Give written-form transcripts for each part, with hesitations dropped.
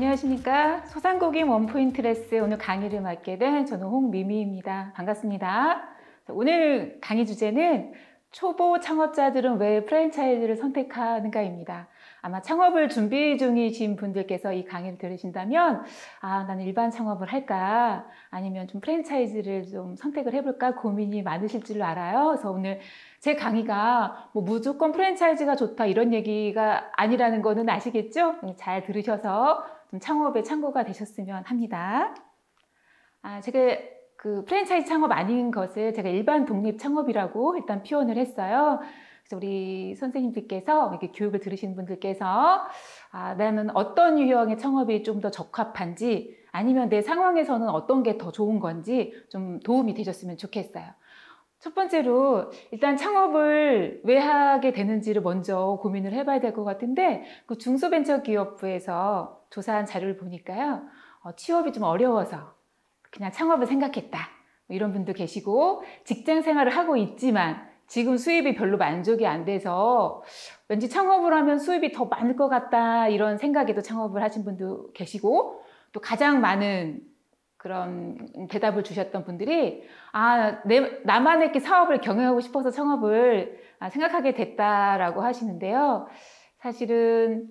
안녕하십니까. 소상공인 원포인트 레슨 오늘 강의를 맡게 된 저는 홍미미입니다. 반갑습니다. 오늘 강의 주제는 초보 창업자들은 왜 프랜차이즈를 선택하는가입니다. 아마 창업을 준비 중이신 분들께서 이 강의를 들으신다면 나는 일반 창업을 할까 아니면 좀 프랜차이즈를 좀 선택을 해볼까 고민이 많으실 줄 알아요. 그래서 오늘 제 강의가 뭐 무조건 프랜차이즈가 좋다 이런 얘기가 아니라는 거는 아시겠죠? 잘 들으셔서 좀 창업에 참고가 되셨으면 합니다. 제가 그 프랜차이즈 창업 아닌 것을 제가 일반 독립 창업이라고 일단 표현을 했어요. 그래서 우리 선생님들께서 이렇게 교육을 들으신 분들께서 나는 어떤 유형의 창업이 좀 더 적합한지 아니면 내 상황에서는 어떤 게 더 좋은 건지 좀 도움이 되셨으면 좋겠어요. 첫 번째로 일단 창업을 왜 하게 되는지를 먼저 고민을 해봐야 될 것 같은데 그 중소벤처기업부에서 조사한 자료를 보니까요. 취업이 좀 어려워서 그냥 창업을 생각했다. 이런 분도 계시고 직장 생활을 하고 있지만 지금 수입이 별로 만족이 안 돼서 왠지 창업을 하면 수입이 더 많을 것 같다 이런 생각에도 창업을 하신 분도 계시고 또 가장 많은 그런 대답을 주셨던 분들이 나만의 이렇게 사업을 경영하고 싶어서 창업을 생각하게 됐다라고 하시는데요. 사실은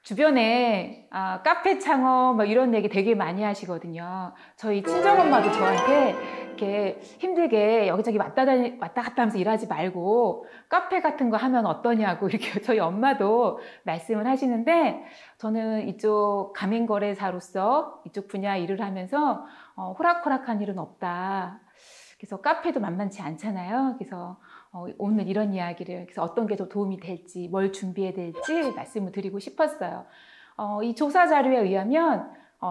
주변에 카페 창업 뭐 이런 얘기 되게 많이 하시거든요. 저희 친정엄마도 저한테 이렇게 힘들게 여기저기 왔다 갔다 하면서 일하지 말고 카페 같은 거 하면 어떠냐고 이렇게 저희 엄마도 말씀을 하시는데 저는 이쪽 가맹거래사로서 이쪽 분야 일을 하면서 호락호락한 일은 없다. 그래서 카페도 만만치 않잖아요. 그래서 오늘 이런 이야기를 그래서 어떤 게 더 도움이 될지 뭘 준비해야 될지 말씀을 드리고 싶었어요. 이 조사 자료에 의하면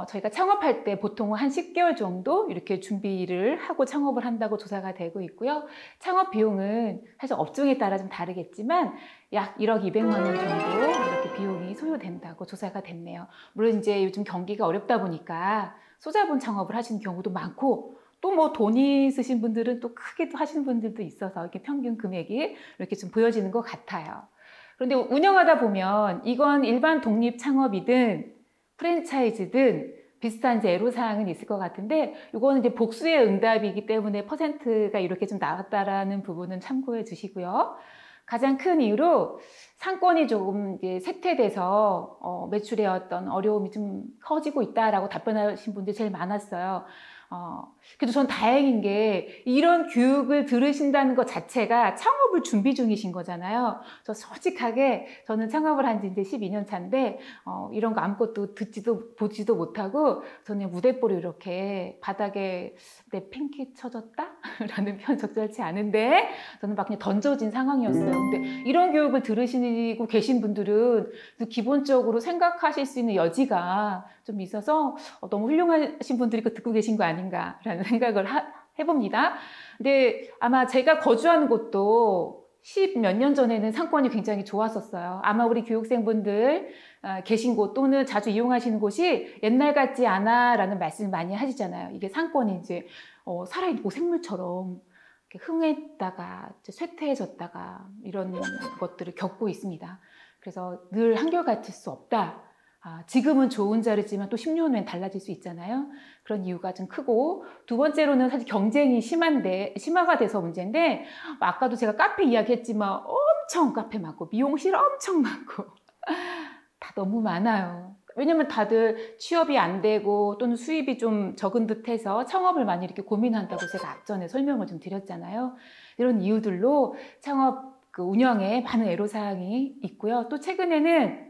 저희가 창업할 때 보통 한 10개월 정도 이렇게 준비를 하고 창업을 한다고 조사가 되고 있고요. 창업 비용은 사실 업종에 따라 좀 다르겠지만 약 1억 200만 원 정도 이렇게 비용이 소요된다고 조사가 됐네요. 물론 이제 요즘 경기가 어렵다 보니까 소자본 창업을 하시는 경우도 많고 또 뭐 돈이 있으신 분들은 또 크게 또 하시는 분들도 있어서 이렇게 평균 금액이 이렇게 좀 보여지는 것 같아요. 그런데 운영하다 보면 이건 일반 독립 창업이든 프랜차이즈든 비슷한 이제 애로사항은 있을 것 같은데 이거는 이제 복수의 응답이기 때문에 퍼센트가 이렇게 좀 나왔다라는 부분은 참고해 주시고요. 가장 큰 이유로 상권이 조금 이제 쇠퇴돼서 매출의 어떤 어려움이 좀 커지고 있다라고 답변하신 분들이 제일 많았어요. 그래도 전 다행인 게 이런 교육을 들으신다는 것 자체가 창업을 준비 중이신 거잖아요. 저 솔직하게 저는 창업을 한 지 이제 12년 차인데 이런 거 아무것도 듣지도 보지도 못하고 저는 무대뽀로 이렇게 바닥에 내 팬키 쳐졌다? 라는 표현 적절치 않은데 저는 막 그냥 던져진 상황이었어요. 근데 이런 교육을 들으시고 계신 분들은 기본적으로 생각하실 수 있는 여지가 좀 있어서 너무 훌륭하신 분들이 듣고 계신 거 아닌가라는 생각을 해봅니다. 근데 아마 제가 거주하는 곳도 10 몇 년 전에는 상권이 굉장히 좋았었어요. 아마 우리 교육생분들 계신 곳 또는 자주 이용하시는 곳이 옛날 같지 않아라는 말씀을 많이 하시잖아요. 이게 상권이 이제 살아있는 고생물처럼 흥했다가 쇠퇴해졌다가 이런 것들을 겪고 있습니다. 그래서 늘 한결같을 수 없다. 지금은 좋은 자리지만 또 10년 후엔 달라질 수 있잖아요. 그런 이유가 좀 크고 두 번째로는 사실 경쟁이 심화가 돼서 문제인데 아까도 제가 카페 이야기했지만 엄청 카페 많고 미용실 엄청 많고 다 너무 많아요. 왜냐면 다들 취업이 안 되고 또는 수입이 좀 적은 듯해서 창업을 많이 이렇게 고민한다고 제가 앞전에 설명을 좀 드렸잖아요. 이런 이유들로 창업 그 운영에 많은 애로사항이 있고요. 또 최근에는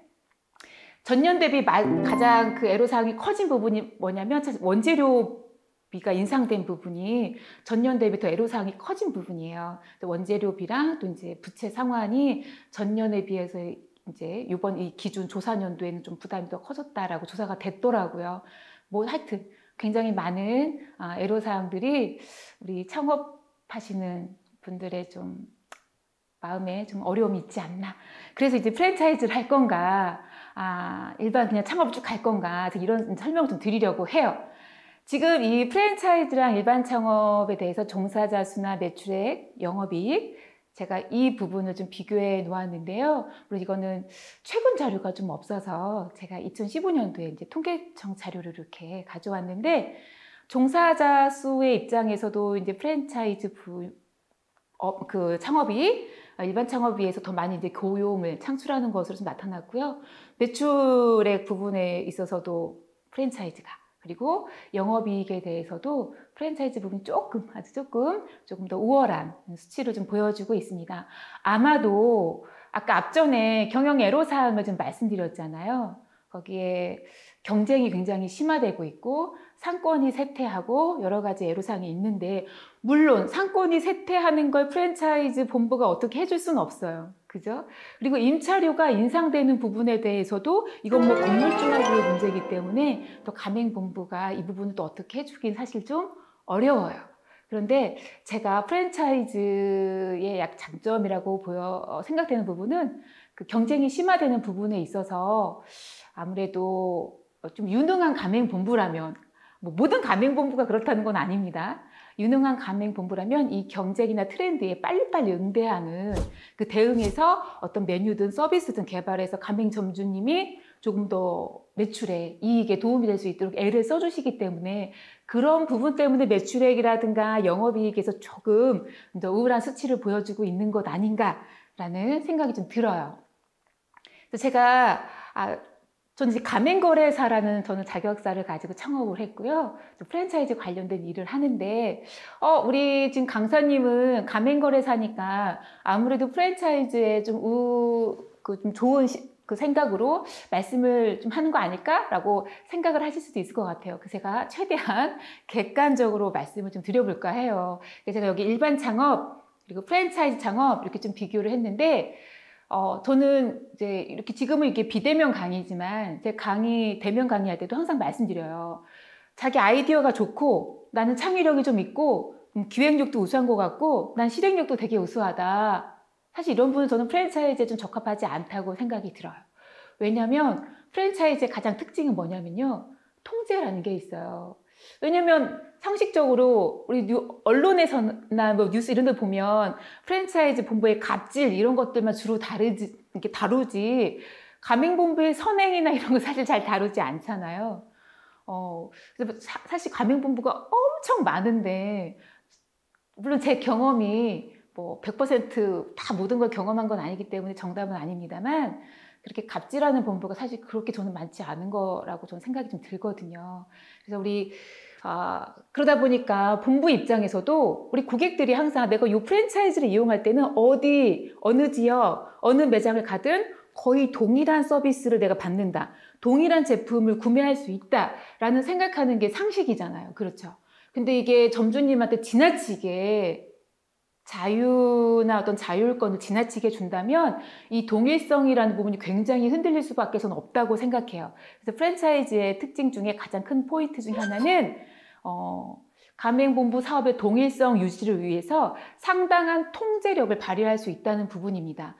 전년 대비 가장 그 애로사항이 커진 부분이 뭐냐면 원재료비가 인상된 부분이 전년 대비 더 애로사항이 커진 부분이에요. 원재료비랑 또 이제 부채 상환이 전년에 비해서 이제 이번 이 기준 조사년도에는 좀 부담이 더 커졌다라고 조사가 됐더라고요. 뭐 하여튼 굉장히 많은 애로사항들이 우리 창업하시는 분들의 좀 마음에 좀 어려움이 있지 않나. 그래서 이제 프랜차이즈를 할 건가, 일반 그냥 창업을 쭉 갈 건가, 이런 설명을 좀 드리려고 해요. 지금 이 프랜차이즈랑 일반 창업에 대해서 종사자 수나 매출액, 영업이익, 제가 이 부분을 좀 비교해 놓았는데요. 물론 이거는 최근 자료가 좀 없어서 제가 2015년도에 이제 통계청 자료를 이렇게 가져왔는데, 종사자 수의 입장에서도 이제 프랜차이즈 그 창업이 일반 창업에 비해서 더 많이 이제 고용을 창출하는 것으로 좀 나타났고요. 매출액 부분에 있어서도 프랜차이즈가, 그리고 영업이익에 대해서도 프랜차이즈 부분이 아주 조금 더 우월한 수치를 좀 보여주고 있습니다. 아마도 아까 앞전에 경영 애로사항을 좀 말씀드렸잖아요. 거기에 경쟁이 굉장히 심화되고 있고 상권이 쇠퇴하고 여러 가지 애로사항이 있는데, 물론 상권이 쇠퇴하는 걸 프랜차이즈 본부가 어떻게 해줄 수는 없어요. 그죠? 그리고 임차료가 인상되는 부분에 대해서도 이건 뭐 건물주하고의 문제이기 때문에 또 가맹본부가 이 부분을 또 어떻게 해주긴 사실 좀 어려워요. 그런데 제가 프랜차이즈의 약 장점이라고 생각되는 부분은 그 경쟁이 심화되는 부분에 있어서 아무래도 좀 유능한 가맹본부라면, 뭐 모든 가맹본부가 그렇다는 건 아닙니다. 유능한 가맹본부라면 이 경쟁이나 트렌드에 빨리빨리 응대하는, 그 대응해서 어떤 메뉴든 서비스든 개발해서 가맹점주님이 조금 더 매출에, 이익에 도움이 될 수 있도록 애를 써주시기 때문에 그런 부분 때문에 매출액이라든가 영업이익에서 조금 더 우울한 수치를 보여주고 있는 것 아닌가라는 생각이 좀 들어요. 그래서 제가 저는 이제 가맹거래사라는 저는 자격사를 가지고 창업을 했고요. 프랜차이즈 관련된 일을 하는데, 우리 지금 강사님은 가맹거래사니까 아무래도 프랜차이즈에 좀 좋은 그 생각으로 말씀을 좀 하는 거 아닐까라고 생각을 하실 수도 있을 것 같아요. 그래서 제가 최대한 객관적으로 말씀을 좀 드려볼까 해요. 그래서 제가 여기 일반 창업 그리고 프랜차이즈 창업 이렇게 좀 비교를 했는데, 저는 이제 이렇게 지금은 이게 비대면 강의지만 제 대면 강의할 때도 항상 말씀드려요. 자기 아이디어가 좋고 나는 창의력이 좀 있고 기획력도 우수한 것 같고 난 실행력도 되게 우수하다. 사실 이런 분은 저는 프랜차이즈에 좀 적합하지 않다고 생각이 들어요. 왜냐하면 프랜차이즈의 가장 특징은 뭐냐면요, 통제라는 게 있어요. 왜냐면 상식적으로 우리 언론에서나 뭐 뉴스 이런 데 보면 프랜차이즈 본부의 갑질 이런 것들만 주로 이렇게 다루지, 가맹본부의 선행이나 이런 거 사실 잘 다루지 않잖아요. 그래서 사실 가맹본부가 엄청 많은데, 물론 제 경험이 뭐 100%다 모든 걸 경험한 건 아니기 때문에 정답은 아닙니다만, 그렇게 갑질하는 본부가 사실 그렇게 저는 많지 않은 거라고 저는 생각이 좀 들거든요. 그래서 그러다 보니까 본부 입장에서도 우리 고객들이 항상 내가 이 프랜차이즈를 이용할 때는 어느 지역, 어느 매장을 가든 거의 동일한 서비스를 내가 받는다, 동일한 제품을 구매할 수 있다라는 생각하는 게 상식이잖아요. 그렇죠? 근데 이게 점주님한테 지나치게 자유나 어떤 자율권을 지나치게 준다면 이 동일성이라는 부분이 굉장히 흔들릴 수밖에 저는 없다고 생각해요. 그래서 프랜차이즈의 특징 중에 가장 큰 포인트 중에 하나는 가맹본부 사업의 동일성 유지를 위해서 상당한 통제력을 발휘할 수 있다는 부분입니다.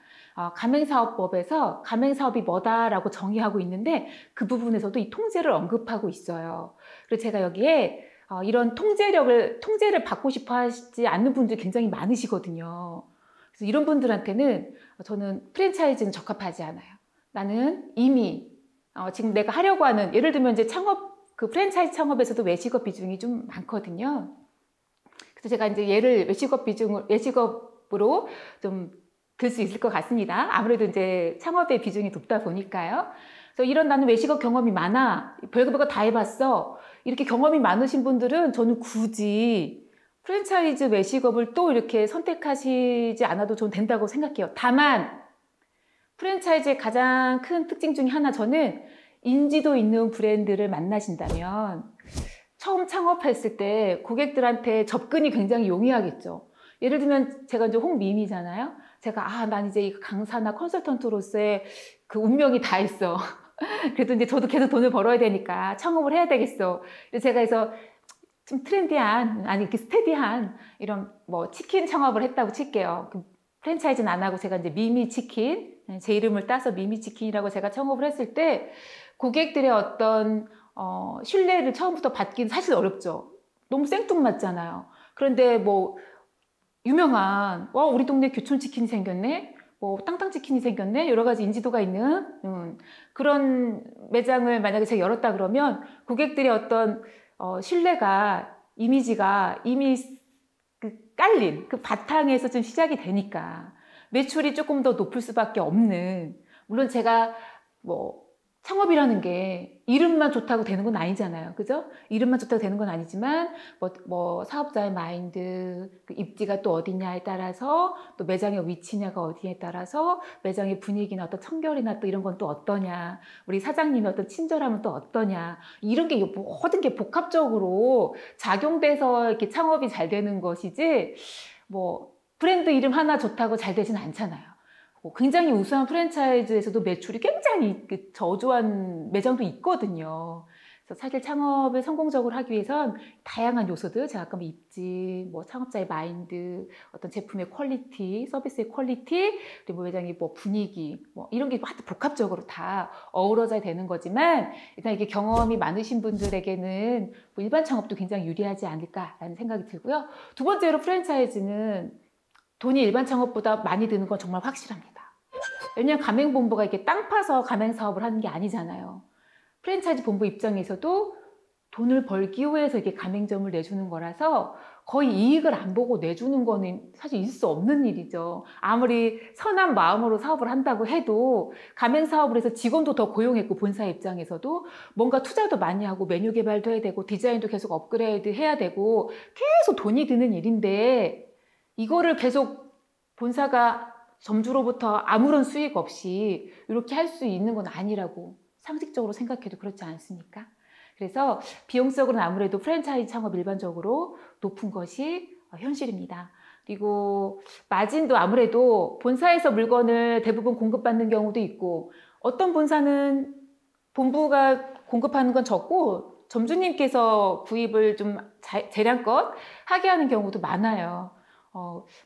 가맹사업법에서 가맹사업이 뭐다라고 정의하고 있는데 그 부분에서도 이 통제를 언급하고 있어요. 그래서 제가 여기에 이런 통제를 받고 싶어 하지 않는 분들이 굉장히 많으시거든요. 그래서 이런 분들한테는 저는 프랜차이즈는 적합하지 않아요. 나는 이미 지금 내가 하려고 하는, 예를 들면 이제 그 프랜차이즈 창업에서도 외식업 비중이 좀 많거든요. 그래서 제가 이제 외식업으로 좀 들 수 있을 것 같습니다. 아무래도 이제 창업의 비중이 높다 보니까요. 그래서 나는 외식업 경험이 많아, 별거 다 해봤어, 이렇게 경험이 많으신 분들은 저는 굳이 프랜차이즈 외식업을 또 이렇게 선택하시지 않아도 저는 된다고 생각해요. 다만 프랜차이즈의 가장 큰 특징 중에 하나, 저는 인지도 있는 브랜드를 만나신다면 처음 창업했을 때 고객들한테 접근이 굉장히 용이하겠죠. 예를 들면 제가 이제 홍미미잖아요. 제가 난 이제 이 강사나 컨설턴트로서의 그 운명이 다 있어. 그래도 이제 저도 계속 돈을 벌어야 되니까 창업을 해야 되겠어. 그래서 좀 이렇게 스테디한 이런 뭐 치킨 창업을 했다고 칠게요. 프랜차이즈는 안 하고 제가 이제 미미치킨, 제 이름을 따서 미미치킨이라고 제가 창업을 했을 때 고객들의 어떤 신뢰를 처음부터 받기는 사실 어렵죠. 너무 생뚱맞잖아요. 그런데 뭐 유명한 우리 동네 교촌치킨이 생겼네, 뭐 땅땅치킨이 생겼네, 여러 가지 인지도가 있는 그런 매장을 만약에 제가 열었다 그러면 고객들의 어떤 신뢰가, 이미지가 이미 그 깔린 그 바탕에서 좀 시작이 되니까 매출이 조금 더 높을 수밖에 없는, 물론 제가 뭐 창업이라는 게 이름만 좋다고 되는 건 아니잖아요. 그죠? 이름만 좋다고 되는 건 아니지만 뭐 사업자의 마인드, 그 입지가 또 어디냐에 따라서, 또 매장의 위치냐가 어디에 따라서 매장의 분위기나 어떤 청결이나 또 이런 건 또 어떠냐, 우리 사장님의 어떤 친절함은 또 어떠냐, 이런 게 모든 게 복합적으로 작용돼서 이렇게 창업이 잘 되는 것이지, 뭐 브랜드 이름 하나 좋다고 잘 되진 않잖아요. 굉장히 우수한 프랜차이즈에서도 매출이 굉장히 저조한 매장도 있거든요. 그래서 사실 창업을 성공적으로 하기 위해선 다양한 요소들, 제가 아까 뭐 입지, 뭐 창업자의 마인드, 어떤 제품의 퀄리티, 서비스의 퀄리티, 그리고 매장의 뭐 분위기, 뭐 이런 게 복합적으로 다 어우러져야 되는 거지만, 일단 이게 경험이 많으신 분들에게는 뭐 일반 창업도 굉장히 유리하지 않을까라는 생각이 들고요. 두 번째로 프랜차이즈는 돈이 일반 창업보다 많이 드는 건 정말 확실합니다. 왜냐하면 가맹본부가 이렇게 땅 파서 가맹사업을 하는 게 아니잖아요. 프랜차이즈 본부 입장에서도 돈을 벌기 위해서 이렇게 가맹점을 내주는 거라서 거의 이익을 안 보고 내주는 거는 사실 있을 수 없는 일이죠. 아무리 선한 마음으로 사업을 한다고 해도 가맹사업을 해서 직원도 더 고용했고, 본사 입장에서도 뭔가 투자도 많이 하고 메뉴 개발도 해야 되고 디자인도 계속 업그레이드 해야 되고 계속 돈이 드는 일인데, 이거를 계속 본사가 점주로부터 아무런 수익 없이 이렇게 할 수 있는 건 아니라고 상식적으로 생각해도 그렇지 않습니까? 그래서 비용적으로는 아무래도 프랜차이즈 창업 일반적으로 높은 것이 현실입니다. 그리고 마진도 아무래도 본사에서 물건을 대부분 공급받는 경우도 있고, 어떤 본사는 본부가 공급하는 건 적고 점주님께서 구입을 좀 재량껏 하게 하는 경우도 많아요.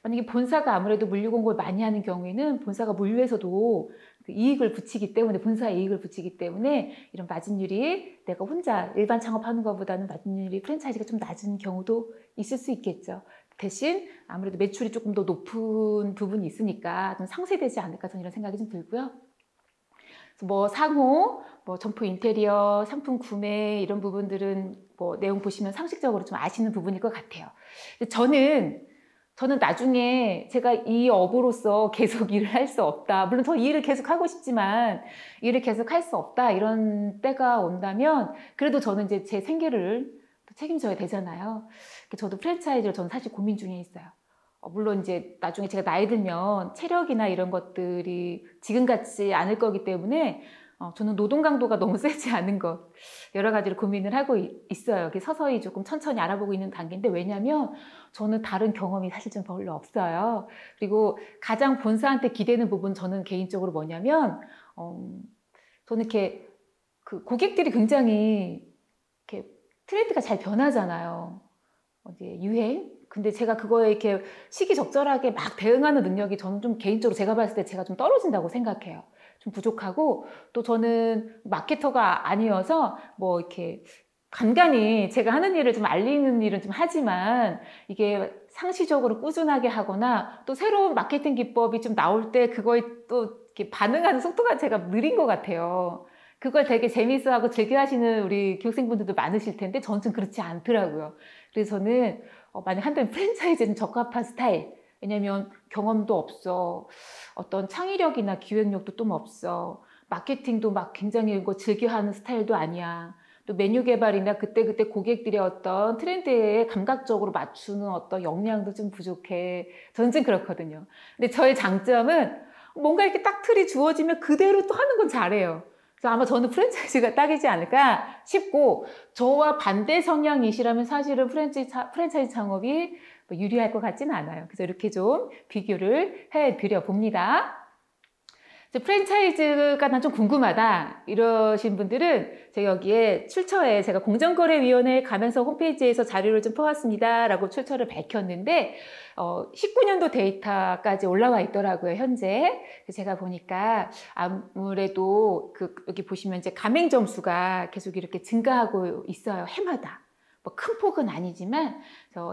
만약에 본사가 아무래도 물류 공급을 많이 하는 경우에는 본사가 물류에서도 그 이익을 붙이기 때문에, 본사의 이익을 붙이기 때문에 이런 마진율이 내가 혼자 일반 창업하는 것보다는 마진율이 프랜차이즈가 좀 낮은 경우도 있을 수 있겠죠. 대신 아무래도 매출이 조금 더 높은 부분이 있으니까 좀 상쇄되지 않을까, 저는 이런 생각이 좀 들고요. 뭐 상호, 뭐 점포 인테리어, 상품 구매, 이런 부분들은 뭐 내용 보시면 상식적으로 좀 아시는 부분일 것 같아요. 저는 나중에 제가 이 업으로서 계속 일을 할 수 없다, 물론 저 이 일을 계속 하고 싶지만 일을 계속 할 수 없다, 이런 때가 온다면 그래도 저는 이제 제 생계를 책임져야 되잖아요. 저도 프랜차이즈를 저는 사실 고민 중에 있어요. 물론 이제 나중에 제가 나이 들면 체력이나 이런 것들이 지금 같지 않을 거기 때문에 저는 노동 강도가 너무 세지 않은 것, 여러 가지를 고민을 하고 있어요. 서서히 조금 천천히 알아보고 있는 단계인데, 왜냐하면 저는 다른 경험이 사실 좀 별로 없어요. 그리고 가장 본사한테 기대는 부분, 저는 개인적으로 뭐냐면 저는 이렇게 그 고객들이 굉장히 이렇게 트렌드가 잘 변하잖아요. 이제 유행. 근데 제가 그거에 이렇게 시기적절하게 막 대응하는 능력이, 저는 좀 개인적으로 제가 봤을 때 제가 좀 떨어진다고 생각해요. 좀 부족하고, 또 저는 마케터가 아니어서 뭐 이렇게 간간히 제가 하는 일을 좀 알리는 일은 좀 하지만, 이게 상시적으로 꾸준하게 하거나 또 새로운 마케팅 기법이 좀 나올 때 그거에 또 이렇게 반응하는 속도가 제가 느린 것 같아요. 그걸 되게 재미있어하고 즐겨 하시는 우리 교육생분들도 많으실 텐데 저는 좀 그렇지 않더라고요. 그래서 저는 만약 한다면 프랜차이즈는 적합한 스타일, 왜냐면 경험도 없어, 어떤 창의력이나 기획력도 좀 없어, 마케팅도 막 굉장히 이거 즐겨하는 스타일도 아니야, 또 메뉴 개발이나 그때그때 고객들의 어떤 트렌드에 감각적으로 맞추는 어떤 역량도 좀 부족해. 저는 좀 그렇거든요. 근데 저의 장점은 뭔가 이렇게 딱 틀이 주어지면 그대로 또 하는 건 잘해요. 그래서 아마 저는 프랜차이즈가 딱이지 않을까 싶고, 저와 반대 성향이시라면 사실은 프랜차이즈 창업이 유리할 것 같지는 않아요. 그래서 이렇게 좀 비교를 해드려 봅니다. 프랜차이즈가 난 좀 궁금하다 이러신 분들은 제가 여기에 출처에 제가 공정거래위원회 가면서 홈페이지에서 자료를 좀 퍼왔습니다 라고 출처를 밝혔는데 19년도 데이터까지 올라와 있더라고요, 현재. 제가 보니까 아무래도 여기 보시면 이제 가맹 점수가 계속 이렇게 증가하고 있어요, 해마다. 뭐 큰 폭은 아니지만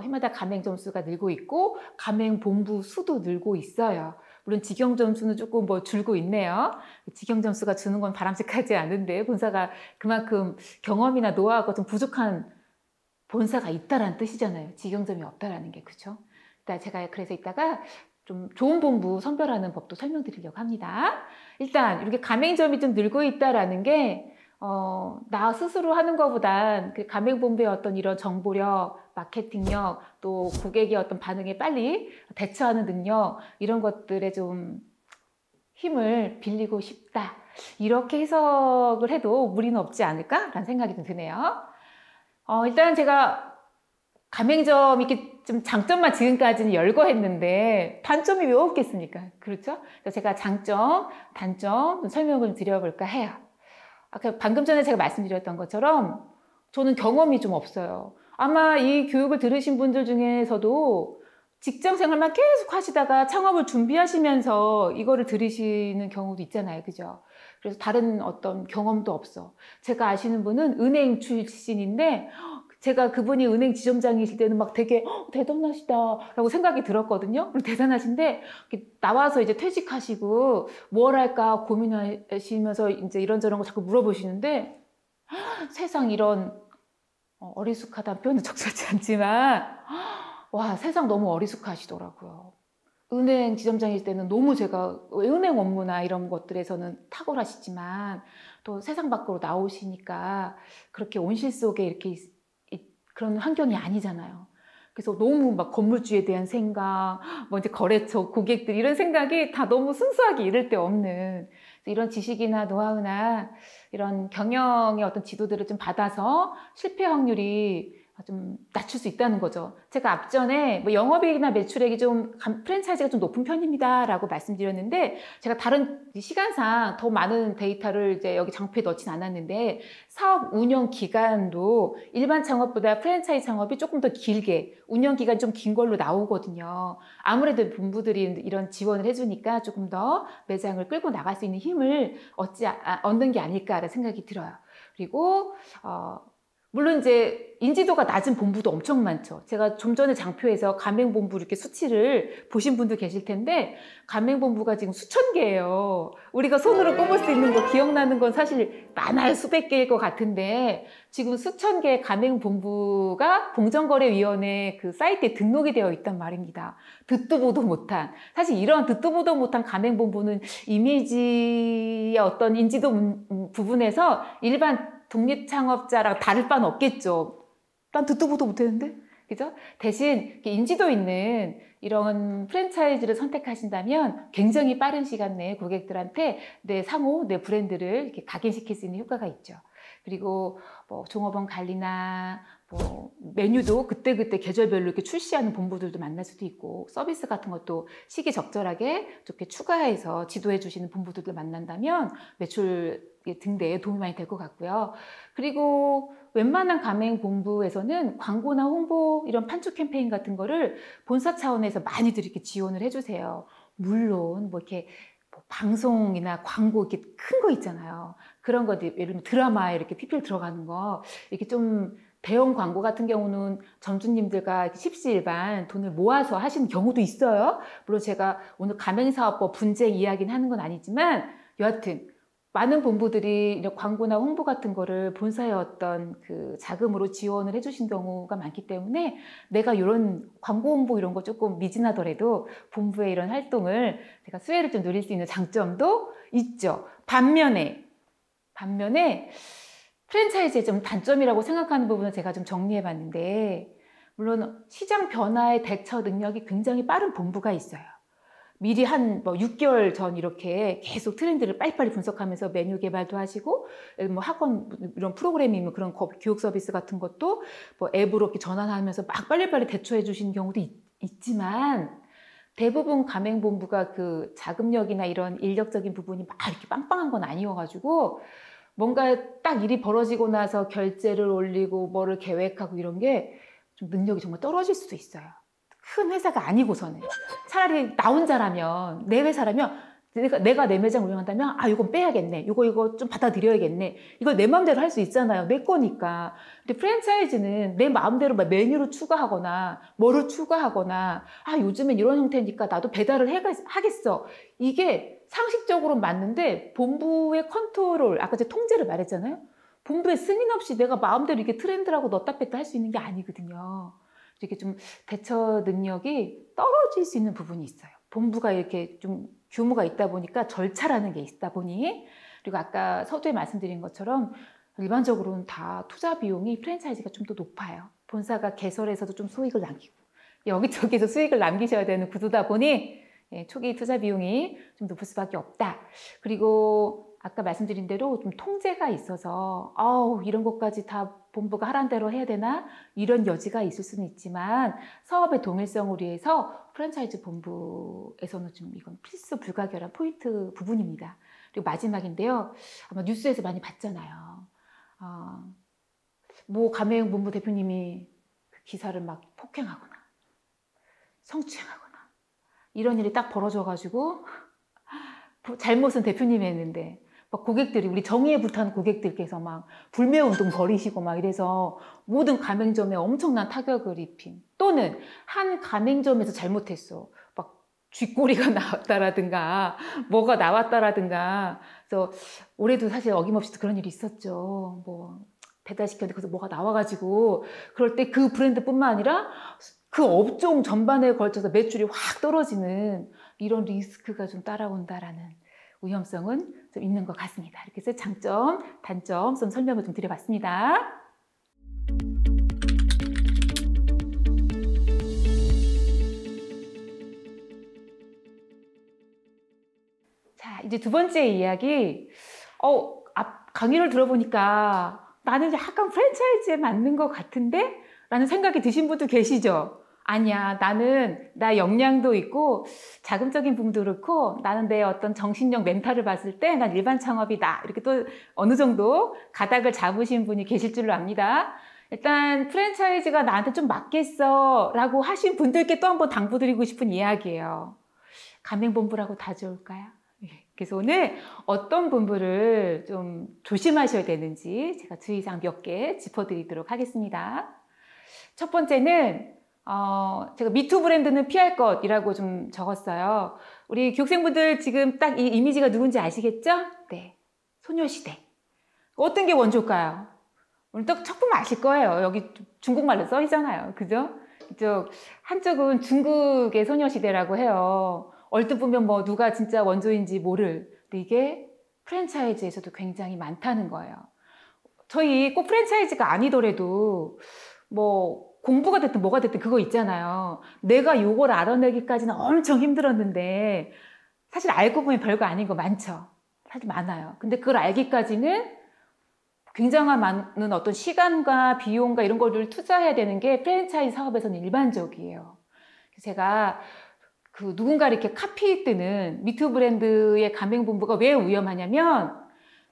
해마다 가맹 점수가 늘고 있고 가맹 본부 수도 늘고 있어요. 물론 직영 점수는 조금 뭐 줄고 있네요. 직영 점수가 주는 건 바람직하지 않은데 본사가 그만큼 경험이나 노하우가 좀 부족한 본사가 있다라는 뜻이잖아요. 직영점이 없다라는 게. 그렇죠? 일단 제가 그래서 이따가 좀 좋은 본부 선별하는 법도 설명드리려고 합니다. 일단 이렇게 가맹점이 좀 늘고 있다라는 게 나 스스로 하는 것보단 그 가맹본부의 어떤 이런 정보력, 마케팅력, 또 고객의 어떤 반응에 빨리 대처하는 능력, 이런 것들에 좀 힘을 빌리고 싶다. 이렇게 해석을 해도 무리는 없지 않을까라는 생각이 좀 드네요. 일단 제가 가맹점 이렇게 좀 장점만 지금까지는 열거했는데 단점이 왜 없겠습니까? 그렇죠? 그래서 제가 장점, 단점 좀 설명을 좀 드려볼까 해요. 아까 방금 전에 제가 말씀드렸던 것처럼 저는 경험이 좀 없어요. 아마 이 교육을 들으신 분들 중에서도 직장 생활만 계속 하시다가 창업을 준비하시면서 이거를 들으시는 경우도 있잖아요. 그죠? 그래서 다른 어떤 경험도 없어. 제가 아시는 분은 은행 출신인데 제가 그분이 은행 지점장이실 때는 막 되게 대단하시다라고 생각이 들었거든요. 대단하신데 나와서 이제 퇴직하시고 뭘 할까 고민하시면서 이제 이런저런 거 자꾸 물어보시는데 세상 이런 어리숙하다는 표현은 적절치 않지만 와 세상 너무 어리숙하시더라고요. 은행 지점장일 때는 너무 제가 은행 업무나 이런 것들에서는 탁월하시지만 또 세상 밖으로 나오시니까 그렇게 온실 속에 이렇게 그런 환경이 아니잖아요. 그래서 너무 막 건물주에 대한 생각, 뭐 이제 거래처, 고객들 이런 생각이 다 너무 순수하게 이를 데 없는 이런 지식이나 노하우나 이런 경영의 어떤 지도들을 좀 받아서 실패 확률이 좀 낮출 수 있다는 거죠. 제가 앞전에 뭐 영업이익이나 매출액이 좀 프랜차이즈가 좀 높은 편입니다라고 말씀드렸는데 제가 다른 시간상 더 많은 데이터를 이제 여기 장표에 넣진 않았는데 사업 운영 기간도 일반 창업보다 프랜차이즈 창업이 조금 더 길게 운영 기간 좀 긴 걸로 나오거든요. 아무래도 본부들이 이런 지원을 해주니까 조금 더 매장을 끌고 나갈 수 있는 힘을 얻는 게 아닐까라는 생각이 들어요. 그리고 물론 이제 인지도가 낮은 본부도 엄청 많죠. 제가 좀 전에 장표에서 가맹본부 이렇게 수치를 보신 분도 계실 텐데 가맹본부가 지금 수천 개예요. 우리가 손으로 꼽을 수 있는 거 기억나는 건 사실 많아요. 수백 개일 것 같은데 지금 수천 개의 가맹본부가 공정거래위원회 그 사이트에 등록이 되어 있단 말입니다. 듣도 보도 못한 사실 이런 듣도 보도 못한 가맹본부는 이미지의 어떤 인지도 부분에서 일반 독립창업자랑 다를 바는 없겠죠. 난 듣도 보도 못했는데? 그죠? 대신 인지도 있는 이런 프랜차이즈를 선택하신다면 굉장히 빠른 시간 내에 고객들한테 내 상호, 내 브랜드를 이렇게 각인시킬 수 있는 효과가 있죠. 그리고 뭐 종업원 관리나 뭐 메뉴도 그때그때 계절별로 이렇게 출시하는 본부들도 만날 수도 있고 서비스 같은 것도 시기적절하게 좋게 추가해서 지도해 주시는 본부들도 만난다면 매출 등대에 도움이 많이 될 것 같고요. 그리고 웬만한 가맹 본부에서는 광고나 홍보 이런 판촉 캠페인 같은 거를 본사 차원에서 많이들 이렇게 지원을 해주세요. 물론 뭐 이렇게 뭐 방송이나 광고 이렇게 큰 거 있잖아요. 그런 거 예를 들면 드라마에 이렇게 PPL 들어가는 거 이렇게 좀 대형 광고 같은 경우는 점주님들과 십시일반 돈을 모아서 하시는 경우도 있어요. 물론 제가 오늘 가맹사업법 분쟁 이야기는 하는 건 아니지만 여하튼 많은 본부들이 광고나 홍보 같은 거를 본사의 어떤 그 자금으로 지원을 해주신 경우가 많기 때문에 내가 이런 광고 홍보 이런 거 조금 미진하더라도 본부의 이런 활동을 제가 수혜를 좀 누릴 수 있는 장점도 있죠. 반면에 프랜차이즈의 좀 단점이라고 생각하는 부분은 제가 좀 정리해 봤는데 물론 시장 변화에 대처 능력이 굉장히 빠른 본부가 있어요. 미리 한 뭐 6개월 전 이렇게 계속 트렌드를 빨리빨리 분석하면서 메뉴 개발도 하시고 뭐 학원 이런 프로그램이면 그런 교육 서비스 같은 것도 뭐 앱으로 이렇게 전환하면서 막 빨리빨리 대처해 주시는 경우도 있지만 대부분 가맹본부가 그 자금력이나 이런 인력적인 부분이 막 이렇게 빵빵한 건 아니어가지고 뭔가 딱 일이 벌어지고 나서 결제를 올리고 뭐를 계획하고 이런 게 좀 능력이 정말 떨어질 수도 있어요. 큰 회사가 아니고서는 차라리 나 혼자라면 내 회사라면 내가 내 매장 운영한다면 이건 빼야겠네. 이거 좀 받아들여야겠네. 이걸 내 마음대로 할 수 있잖아요. 내 거니까. 근데 프랜차이즈는 내 마음대로 메뉴를 추가하거나 뭐를 추가하거나 요즘엔 이런 형태니까 나도 배달을 하겠어. 이게 상식적으로 맞는데 본부의 컨트롤, 아까 제가 통제를 말했잖아요. 본부의 승인 없이 내가 마음대로 이게 트렌드라고 넣었다 뺐다 할 수 있는 게 아니거든요. 이렇게 좀 대처 능력이 떨어질 수 있는 부분이 있어요. 본부가 이렇게 좀 규모가 있다 보니까 절차라는 게 있다 보니, 그리고 아까 서두에 말씀드린 것처럼 일반적으로는 다 투자 비용이 프랜차이즈가 좀 더 높아요. 본사가 개설해서도 좀 수익을 남기고 여기저기서 수익을 남기셔야 되는 구조다 보니 초기 투자 비용이 좀 높을 수밖에 없다. 그리고 아까 말씀드린 대로 좀 통제가 있어서 이런 것까지 다 본부가 하란 대로 해야 되나? 이런 여지가 있을 수는 있지만 사업의 동일성을 위해서 프랜차이즈 본부에서는 좀 이건 필수 불가결한 포인트 부분입니다. 그리고 마지막인데요. 아마 뉴스에서 많이 봤잖아요. 뭐 가맹 본부 대표님이 그 기사를 막 폭행하거나 성추행하거나 이런 일이 딱 벌어져가지고 잘못은 대표님이 했는데 막 고객들이, 우리 정의에 불타는 고객들께서 막 불매운동 벌이시고 막 이래서 모든 가맹점에 엄청난 타격을 입힌, 또는 한 가맹점에서 잘못했어. 막 쥐꼬리가 나왔다라든가 뭐가 나왔다라든가. 그래서 올해도 사실 어김없이 그런 일이 있었죠. 뭐 배달시켰는데 그래서 뭐가 나와가지고, 그럴 때 그 브랜드뿐만 아니라 그 업종 전반에 걸쳐서 매출이 확 떨어지는 이런 리스크가 좀 따라온다라는 위험성은 좀 있는 것 같습니다. 이렇게 해서 장점, 단점 좀 설명을 좀 드려봤습니다. 자, 이제 두 번째 이야기. 앞 강의를 들어보니까 나는 약간 프랜차이즈에 맞는 것 같은데? 라는 생각이 드신 분도 계시죠? 아니야, 나 역량도 있고 자금적인 부분도 그렇고 나는 내 어떤 정신력 멘탈을 봤을 때 난 일반 창업이다. 이렇게 또 어느 정도 가닥을 잡으신 분이 계실 줄로 압니다. 일단 프랜차이즈가 나한테 좀 맞겠어 라고 하신 분들께 또 한번 당부드리고 싶은 이야기예요. 가맹본부라고 다 좋을까요? 그래서 오늘 어떤 본부를 좀 조심하셔야 되는지 제가 주의사항 몇 개 짚어드리도록 하겠습니다. 첫 번째는 제가 미투 브랜드는 피할 것이라고 좀 적었어요. 우리 교육생분들 지금 딱 이 이미지가 누군지 아시겠죠? 네, 소녀시대. 어떤 게 원조일까요? 오늘 딱 첫 보면 아실 거예요. 여기 중국말로 써 있잖아요. 그죠? 이쪽 한쪽은 중국의 소녀시대라고 해요. 얼뜻 보면 뭐 누가 진짜 원조인지 모를. 근데 이게 프랜차이즈에서도 굉장히 많다는 거예요. 저희 꼭 프랜차이즈가 아니더라도 뭐 공부가 됐든 뭐가 됐든 그거 있잖아요. 내가 요걸 알아내기까지는 엄청 힘들었는데 사실 알고 보면 별거 아닌 거 많죠. 사실 많아요. 근데 그걸 알기까지는 굉장한 많은 어떤 시간과 비용과 이런 거를 투자해야 되는 게 프랜차이즈 사업에서는 일반적이에요. 제가 그 누군가 이렇게 카피 뜨는 미투 브랜드의 가맹본부가 왜 위험하냐면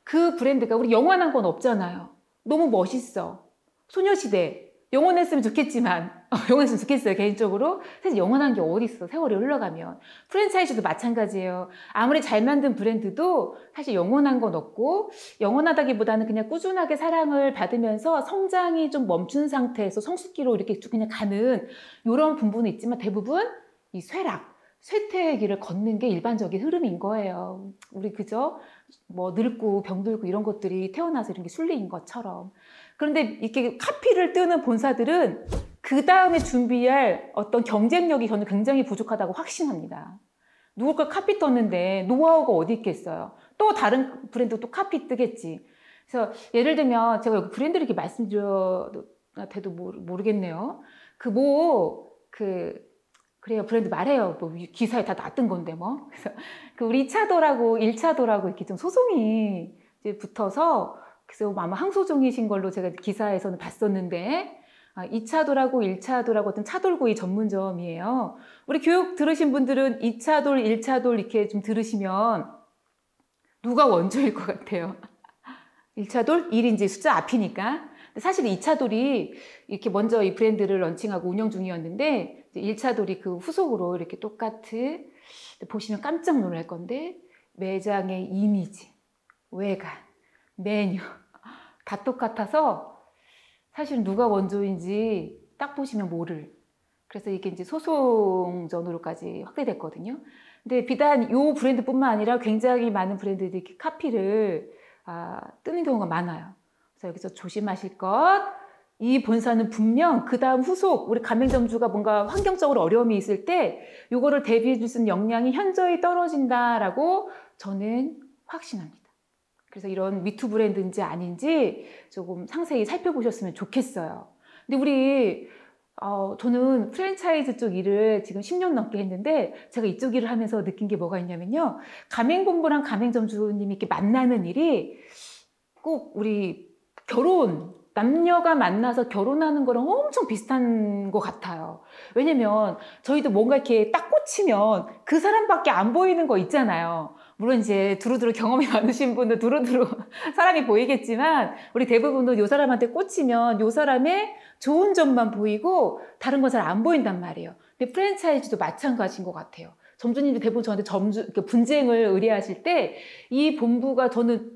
그 브랜드가 우리 영원한 건 없잖아요. 너무 멋있어. 소녀시대. 영원했으면 좋겠지만 영원했으면 좋겠어요. 개인적으로. 사실 영원한 게 어디 있어. 세월이 흘러가면. 프랜차이즈도 마찬가지예요. 아무리 잘 만든 브랜드도 사실 영원한 건 없고, 영원하다기보다는 그냥 꾸준하게 사랑을 받으면서 성장이 좀 멈춘 상태에서 성숙기로 이렇게 그냥 가는 이런 부분은 있지만 대부분 이 쇠퇴의 길을 걷는 게 일반적인 흐름인 거예요. 우리 그죠? 뭐 늙고 병들고 이런 것들이 태어나서 이런 게 순리인 것처럼. 그런데 이렇게 카피를 뜨는 본사들은 그 다음에 준비할 어떤 경쟁력이 저는 굉장히 부족하다고 확신합니다. 누굴 걸 카피 떴는데 노하우가 어디 있겠어요? 또 다른 브랜드 또 카피 뜨겠지. 그래서 예를 들면 제가 여기 브랜드를 이렇게 말씀드려도 모르겠네요. 그래요. 브랜드 말해요. 뭐 기사에 다 놨던 건데 뭐. 그래서 그 우리 2차도라고 1차도라고 이렇게 좀 소송이 이제 붙어서, 그래서 아마 항소중이신 걸로 제가 기사에서는 봤었는데, 2차도라고 1차도라고 어떤 차돌구이 전문점이에요. 우리 교육 들으신 분들은 2차돌, 1차돌 이렇게 좀 들으시면 누가 원조일 것 같아요? 1차돌? 1인지 숫자 앞이니까. 사실 2차돌이 이렇게 먼저 이 브랜드를 런칭하고 운영 중이었는데 1차돌이 그 후속으로 이렇게 똑같이 보시면 깜짝 놀랄 건데 매장의 이미지, 외관, 메뉴 다 똑같아서 사실 누가 원조인지 딱 보시면 모를. 그래서 이게 이제 소송전으로까지 확대됐거든요. 근데 비단 이 브랜드뿐만 아니라 굉장히 많은 브랜드들이 이렇게 카피를 뜨는 경우가 많아요. 그래서 여기서 조심하실 것. 이 본사는 분명 그 다음 후속 우리 가맹점주가 뭔가 환경적으로 어려움이 있을 때 이거를 대비해 줄 수 있는 역량이 현저히 떨어진다라고 저는 확신합니다. 그래서 이런 미투 브랜드인지 아닌지 조금 상세히 살펴보셨으면 좋겠어요. 근데 우리 저는 프랜차이즈 쪽 일을 지금 10년 넘게 했는데 제가 이쪽 일을 하면서 느낀 게 뭐가 있냐면요. 가맹본부랑 가맹점주님이 이렇게 만나는 일이 꼭 우리 남녀가 만나서 결혼하는 거랑 엄청 비슷한 것 같아요. 왜냐면 저희도 뭔가 이렇게 딱 꽂히면 그 사람밖에 안 보이는 거 있잖아요. 물론 이제 두루두루 경험이 많으신 분들 두루두루 사람이 보이겠지만 우리 대부분도 이 사람한테 꽂히면 이 사람의 좋은 점만 보이고 다른 건 잘 안 보인단 말이에요. 근데 프랜차이즈도 마찬가지인 것 같아요. 점주님들 대부분 저한테 분쟁을 의뢰하실 때 이 본부가 저는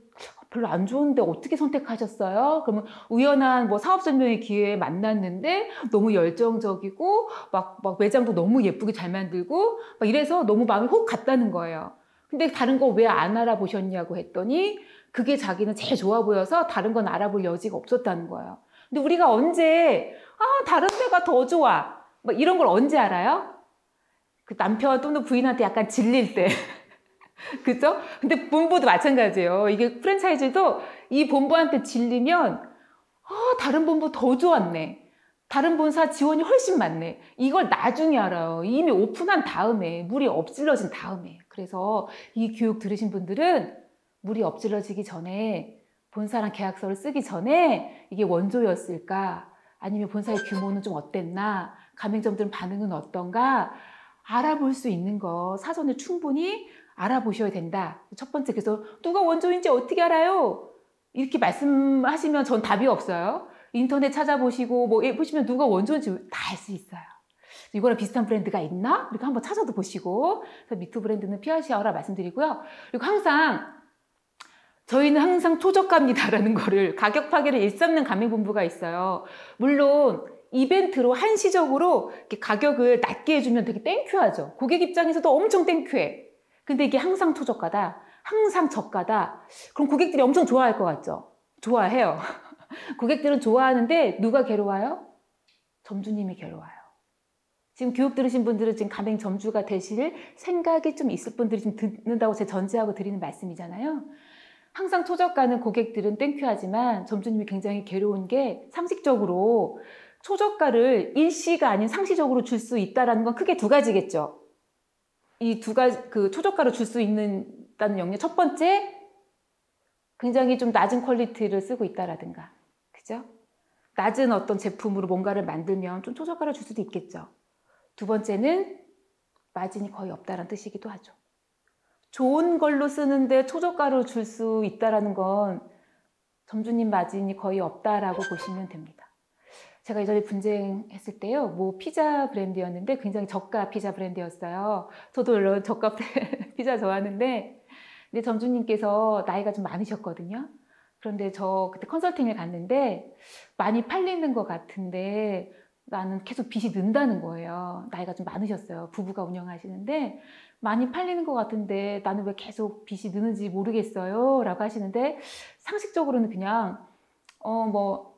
별로 안 좋은데 어떻게 선택하셨어요? 그러면 우연한 뭐 사업 설명회 기회에 만났는데 너무 열정적이고 막 매장도 너무 예쁘게 잘 만들고 막 이래서 너무 마음이 혹 갔다는 거예요. 근데 다른 거 왜 안 알아보셨냐고 했더니 그게 자기는 제일 좋아 보여서 다른 건 알아볼 여지가 없었다는 거예요. 근데 우리가 언제 다른 데가 더 좋아 막 이런 걸 언제 알아요? 그 남편 또는 부인한테 약간 질릴 때. 그죠? 근데 본부도 마찬가지예요. 이게 프랜차이즈도 이 본부한테 질리면 다른 본부 더 좋았네. 다른 본사 지원이 훨씬 많네. 이걸 나중에 알아요. 이미 오픈한 다음에, 물이 엎질러진 다음에. 그래서 이 교육 들으신 분들은 물이 엎질러지기 전에 본사랑 계약서를 쓰기 전에 이게 원조였을까? 아니면 본사의 규모는 좀 어땠나? 가맹점들은 반응은 어떤가? 알아볼 수 있는 거 사전에 충분히 알아보셔야 된다. 첫 번째, 그래서 누가 원조인지 어떻게 알아요? 이렇게 말씀하시면 전 답이 없어요. 인터넷 찾아보시고 보시면 누가 원조인지 다 알 수 있어요. 이거랑 비슷한 브랜드가 있나? 이렇게 한번 찾아도 보시고. 그래서 미투 브랜드는 피하시라 말씀드리고요. 그리고 저희는 항상 초저가입니다라는 거를 가격 파괴를 일삼는 가맹본부가 있어요. 물론 이벤트로 한시적으로 이렇게 가격을 낮게 해주면 되게 땡큐하죠. 고객 입장에서도 엄청 땡큐해. 근데 이게 항상 초저가다, 항상 저가다. 그럼 고객들이 엄청 좋아할 것 같죠? 좋아해요. 고객들은 좋아하는데 누가 괴로워요? 점주님이 괴로워요. 지금 교육 들으신 분들은 지금 가맹 점주가 되실 생각이 좀 있을 분들이 좀 듣는다고 제가 전제하고 드리는 말씀이잖아요. 항상 초저가는 고객들은 땡큐하지만 점주님이 굉장히 괴로운 게 상식적으로 초저가를 일시가 아닌 상시적으로 줄 수 있다는 건 크게 두 가지겠죠. 이 두 가지, 초저가로 줄 수 있다는 영역. 첫 번째, 굉장히 좀 낮은 퀄리티를 쓰고 있다라든가. 그죠? 낮은 어떤 제품으로 뭔가를 만들면 좀 초저가를 줄 수도 있겠죠. 두 번째는 마진이 거의 없다라는 뜻이기도 하죠. 좋은 걸로 쓰는데 초저가로 줄 수 있다는 건 점주님 마진이 거의 없다라고 보시면 됩니다. 제가 예전에 분쟁했을 때요, 뭐 피자 브랜드였는데 굉장히 저가 피자 브랜드였어요. 저도 물론 저가 피자 좋아하는데, 근데 점주님께서 나이가 좀 많으셨거든요. 그런데 저 그때 컨설팅을 갔는데 많이 팔리는 것 같은데 나는 계속 빚이 는다는 거예요. 나이가 좀 많으셨어요. 부부가 운영하시는데 많이 팔리는 것 같은데 나는 왜 계속 빚이 느는지 모르겠어요 라고 하시는데, 상식적으로는 그냥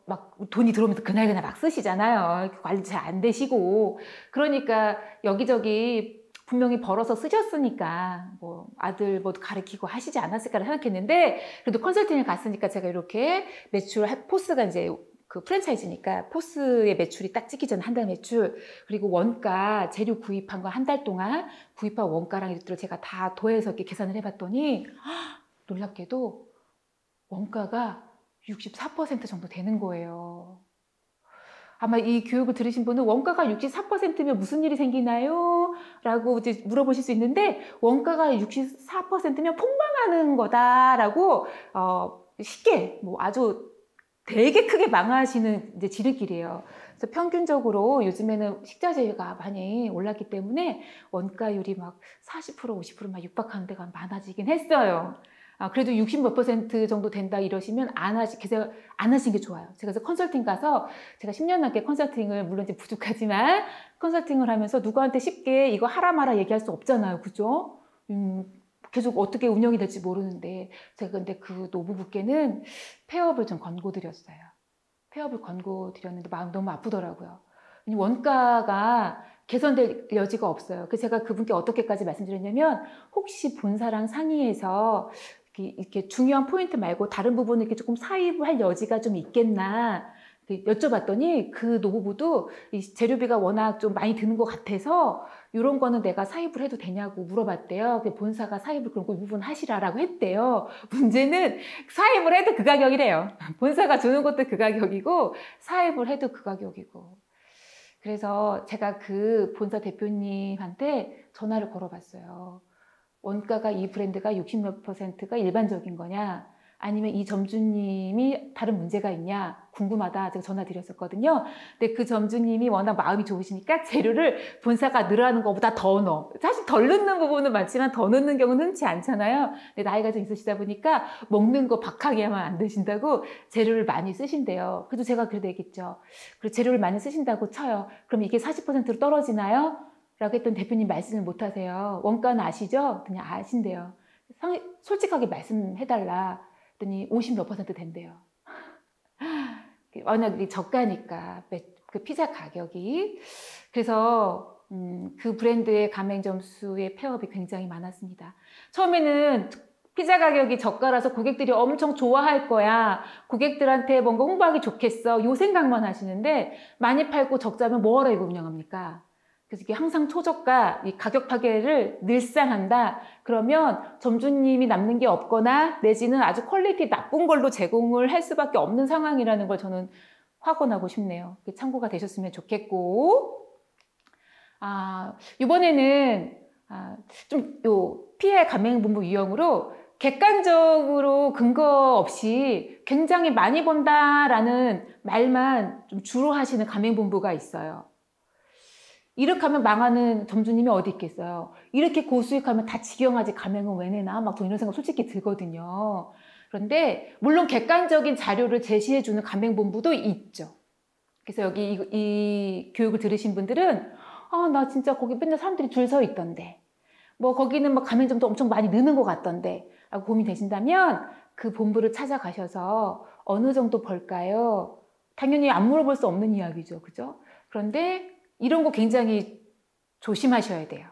막 돈이 들어오면 그날 막 쓰시잖아요. 관리 잘 안 되시고. 그러니까 여기저기 분명히 벌어서 쓰셨으니까 뭐 아들 뭐 가르치고 하시지 않았을까를 생각했는데, 그래도 컨설팅을 갔으니까 제가 이렇게 포스가 이제 그 프랜차이즈니까 포스의 매출이 딱 찍기 전에 한 달 매출, 그리고 원가 재료 구입한 거 한 달 동안 구입한 원가랑 이것들을 제가 다 더해서 이렇게 계산을 해봤더니 놀랍게도 원가가 64% 정도 되는 거예요. 아마 이 교육을 들으신 분은 원가가 64%면 무슨 일이 생기나요? 라고 이제 물어보실 수 있는데, 원가가 64%면 폭망하는 거다라고 쉽게 아주 되게 크게 망하시는 이제 지름길이에요. 그래서 평균적으로 요즘에는 식자재가 많이 올랐기 때문에 원가율이 막 40%, 50%막 육박하는 데가 많아지긴 했어요. 그래도 60 몇 % 정도 된다 이러시면 계속 안 하시는 게 좋아요. 제가 그래서 컨설팅 가서 제가 10년 넘게 컨설팅을 물론 이제 부족하지만 컨설팅을 하면서 누구한테 쉽게 이거 하라 마라 얘기할 수 없잖아요. 그죠? 계속 어떻게 운영이 될지 모르는데 제가 근데 그 노부부께는 폐업을 좀 권고드렸어요. 폐업을 권고드렸는데 마음 너무 아프더라고요. 원가가 개선될 여지가 없어요. 그래서 제가 그분께 어떻게까지 말씀드렸냐면 혹시 본사랑 상의해서 이렇게 중요한 포인트 말고 다른 부분을 이렇게 조금 사입할 여지가 좀 있겠나 여쭤봤더니 그 노부부도 이 재료비가 워낙 좀 많이 드는 것 같아서 이런 거는 내가 사입을 해도 되냐고 물어봤대요. 본사가 사입을 그런 거 이 부분 하시라라고 했대요. 문제는 사입을 해도 그 가격이래요. 본사가 주는 것도 그 가격이고 사입을 해도 그 가격이고. 그래서 제가 그 본사 대표님한테 전화를 걸어봤어요. 원가가 이 브랜드가 60 몇 %가 일반적인 거냐? 아니면 이 점주님이 다른 문제가 있냐? 궁금하다. 제가 전화 드렸었거든요. 근데 그 점주님이 워낙 마음이 좋으시니까 재료를 본사가 늘어나는 것보다 더 넣어. 사실 덜 넣는 부분은 많지만 더 넣는 경우는 흔치 않잖아요. 근데 나이가 좀 있으시다 보니까 먹는 거 박하게 하면 안 되신다고 재료를 많이 쓰신대요. 그래도 제가 그래도 얘기했죠. 그리고 재료를 많이 쓰신다고 쳐요. 그럼 이게 40%로 떨어지나요? 라고 했더니 대표님 말씀을 못 하세요. 원가는 아시죠? 그냥 아신대요. 솔직하게 말씀해달라. 했더니 50 몇 % 된대요. 워낙 저가니까 그 피자 가격이. 그래서 그 브랜드의 가맹점수의 폐업이 굉장히 많았습니다. 처음에는 피자 가격이 저가라서 고객들이 엄청 좋아할 거야. 고객들한테 뭔가 홍보하기 좋겠어. 요 생각만 하시는데 많이 팔고 적자면 뭐하러 이거 운영합니까? 그래서 이게 항상 초저가, 이 가격 파괴를 늘상 한다. 그러면 점주님이 남는 게 없거나 내지는 아주 퀄리티 나쁜 걸로 제공을 할 수밖에 없는 상황이라는 걸 저는 확언하고 싶네요. 참고가 되셨으면 좋겠고. 이번에는 좀 PR 가맹본부 유형으로 객관적으로 근거 없이 굉장히 많이 번다라는 말만 좀 주로 하시는 가맹본부가 있어요. 이렇게 하면 망하는 점주님이 어디 있겠어요. 이렇게 고수익하면 다 직영하지 가맹은 왜 내나 막 이런 생각 솔직히 들거든요. 그런데 물론 객관적인 자료를 제시해주는 가맹본부도 있죠. 그래서 여기 이 교육을 들으신 분들은 나 진짜 거기 맨날 사람들이 줄 서 있던데 뭐 거기는 막 가맹점도 엄청 많이 느는 것 같던데 라고 고민되신다면 그 본부를 찾아가셔서 어느 정도 벌까요? 당연히 안 물어볼 수 없는 이야기죠. 그죠? 그런데 이런 거 굉장히 조심하셔야 돼요.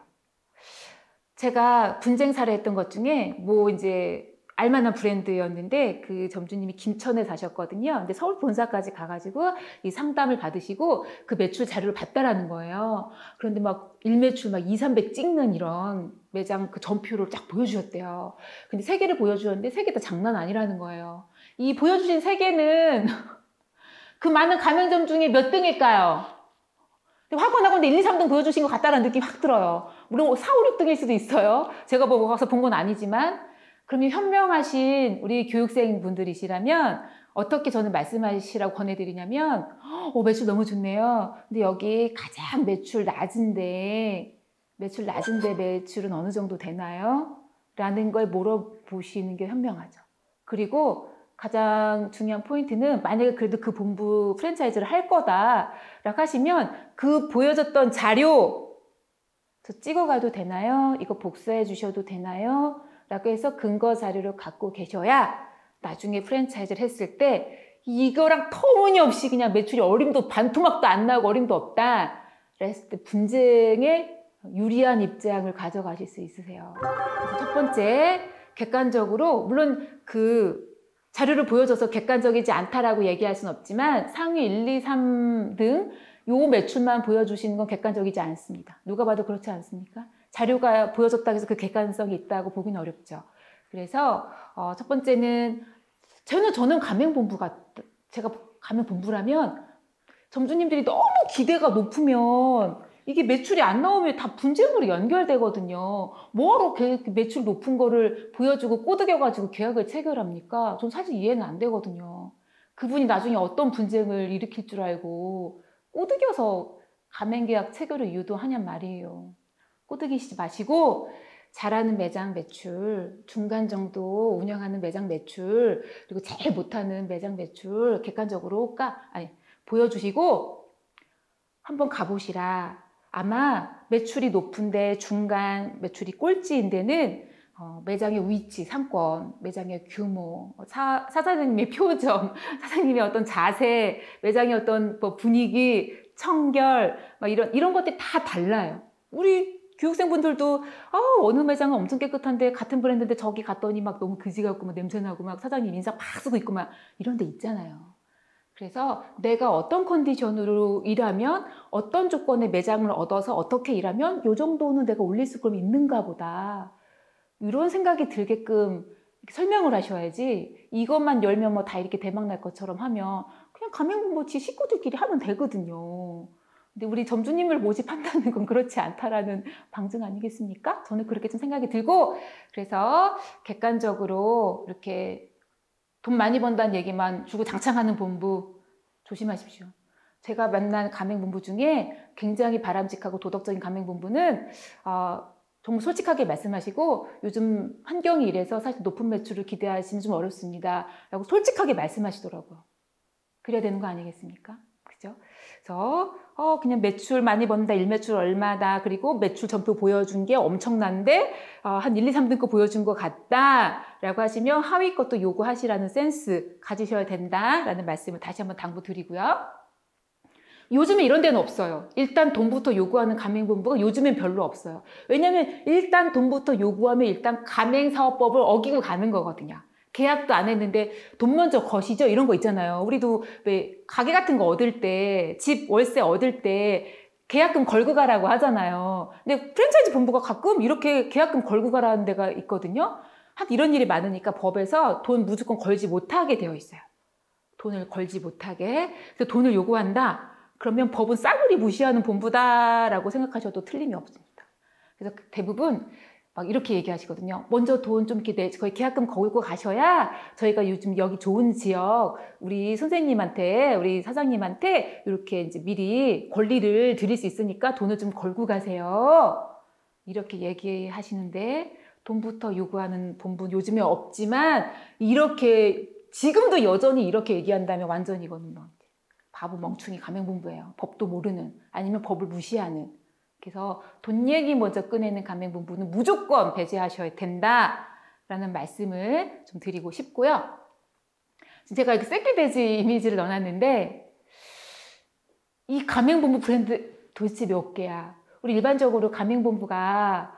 제가 분쟁 사례했던 것 중에 뭐 이제 알만한 브랜드였는데 그 점주님이 김천에 사셨거든요. 근데 서울 본사까지 가가지고 이 상담을 받으시고 그 매출 자료를 봤다라는 거예요. 그런데 막 일매출 막 2, 300 찍는 이런 매장 그 전표를 쫙 보여주셨대요. 근데 3개를 보여주셨는데 3개 다 장난 아니라는 거예요. 이 보여주신 3개는 그 많은 가맹점 중에 몇 등일까요? 확언하고 1, 2, 3등 보여주신 것 같다는 느낌이 확 들어요. 물론 4, 5, 6등일 수도 있어요. 제가 보고 가서 본 건 아니지만. 그러면 현명하신 우리 교육생 분들이시라면 어떻게 저는 말씀하시라고 권해드리냐면 매출 너무 좋네요. 근데 여기 가장 매출 낮은데 매출은 어느 정도 되나요? 라는 걸 물어보시는 게 현명하죠. 그리고 가장 중요한 포인트는 만약에 그래도 그 본부 프랜차이즈를 할 거다라고 하시면 그 보여줬던 자료 저 찍어가도 되나요? 이거 복사해 주셔도 되나요? 라고 해서 근거 자료를 갖고 계셔야 나중에 프랜차이즈를 했을 때 이거랑 터무니없이 그냥 매출이 어림도 반토막도 안 나고 어림도 없다 그랬을 때 분쟁에 유리한 입장을 가져가실 수 있으세요. 그래서 첫 번째 객관적으로 물론 그 자료를 보여줘서 객관적이지 않다라고 얘기할 수는 없지만 상위 1, 2, 3등 요 매출만 보여주시는 건 객관적이지 않습니다. 누가 봐도 그렇지 않습니까? 자료가 보여줬다고 해서 그 객관성이 있다고 보기는 어렵죠. 그래서 첫 번째는 저는 가맹본부가 제가 가맹본부라면 점주님들이 너무 기대가 높으면 이게 매출이 안 나오면 다 분쟁으로 연결되거든요. 뭐하러 매출 높은 거를 보여주고 꼬드겨가지고 계약을 체결합니까? 전 사실 이해는 안 되거든요. 그분이 나중에 어떤 분쟁을 일으킬 줄 알고 꼬드겨서 가맹계약 체결을 유도하냔 말이에요. 꼬드기시지 마시고 잘하는 매장 매출, 중간 정도 운영하는 매장 매출, 그리고 제일 못하는 매장 매출 객관적으로 보여주시고 한번 가보시라. 아마 매출이 높은데 중간 매출이 꼴찌인 데는 매장의 위치, 상권, 매장의 규모, 사장님의 표정, 사장님의 어떤 자세, 매장의 어떤 뭐 분위기, 청결, 막 이런 것들이 다 달라요. 우리 교육생분들도 어느 매장은 엄청 깨끗한데 같은 브랜드인데 저기 갔더니 막 너무 그지 같고 막 냄새나고 막 사장님 인상 팍 쓰고 있고 막 이런 데 있잖아요. 그래서 내가 어떤 컨디션으로 일하면 어떤 조건의 매장을 얻어서 어떻게 일하면 이 정도는 내가 올릴 수가 있는가 보다. 이런 생각이 들게끔 설명을 하셔야지 이것만 열면 뭐 다 이렇게 대박 날 것처럼 하면 그냥 가맹본부치 식구들끼리 하면 되거든요. 근데 우리 점주님을 모집한다는 건 그렇지 않다라는 방증 아니겠습니까? 저는 그렇게 좀 생각이 들고 그래서 객관적으로 이렇게 돈 많이 번다는 얘기만 주고 장창하는 본부 조심하십시오. 제가 만난 가맹본부 중에 굉장히 바람직하고 도덕적인 가맹본부는 정말 솔직하게 말씀하시고 요즘 환경이 이래서 사실 높은 매출을 기대하시면 좀 어렵습니다. 라고 솔직하게 말씀하시더라고요. 그래야 되는 거 아니겠습니까? 그죠? 그래서 그냥 매출 많이 번다, 일매출 얼마다, 그리고 매출 전표 보여준 게 엄청난데 한 1, 2, 3등급 보여준 것 같다 라고 하시면 하위 것도 요구하시라는 센스 가지셔야 된다라는 말씀을 다시 한번 당부드리고요. 요즘에 이런 데는 없어요. 일단 돈부터 요구하는 가맹본부가 요즘엔 별로 없어요. 왜냐면 일단 돈부터 요구하면 일단 가맹사업법을 어기고 가는 거거든요. 계약도 안 했는데 돈 먼저 거시죠? 이런 거 있잖아요. 우리도 왜 가게 같은 거 얻을 때, 집 월세 얻을 때 계약금 걸고 가라고 하잖아요. 근데 프랜차이즈 본부가 가끔 이렇게 계약금 걸고 가라는 데가 있거든요. 이런 일이 많으니까 법에서 돈 무조건 걸지 못하게 되어 있어요. 돈을 걸지 못하게. 그래서 돈을 요구한다. 그러면 법은 싸그리 무시하는 본부다라고 생각하셔도 틀림이 없습니다. 그래서 대부분 막 이렇게 얘기하시거든요. 먼저 돈 좀 이렇게 거의 계약금 걸고 가셔야 저희가 요즘 여기 좋은 지역 우리 선생님한테 우리 사장님한테 이렇게 이제 미리 권리를 드릴 수 있으니까 돈을 좀 걸고 가세요. 이렇게 얘기하시는데 돈부터 요구하는 본부 요즘에 없지만 이렇게 지금도 여전히 이렇게 얘기한다면 완전히 이거는 뭐 바보 멍충이 가맹본부예요. 법도 모르는 아니면 법을 무시하는. 그래서 돈 얘기 먼저 꺼내는 가맹본부는 무조건 배제하셔야 된다라는 말씀을 좀 드리고 싶고요. 제가 이렇게 새끼돼지 이미지를 넣어놨는데 이 가맹본부 브랜드 도대체 몇 개야? 우리 일반적으로 가맹본부가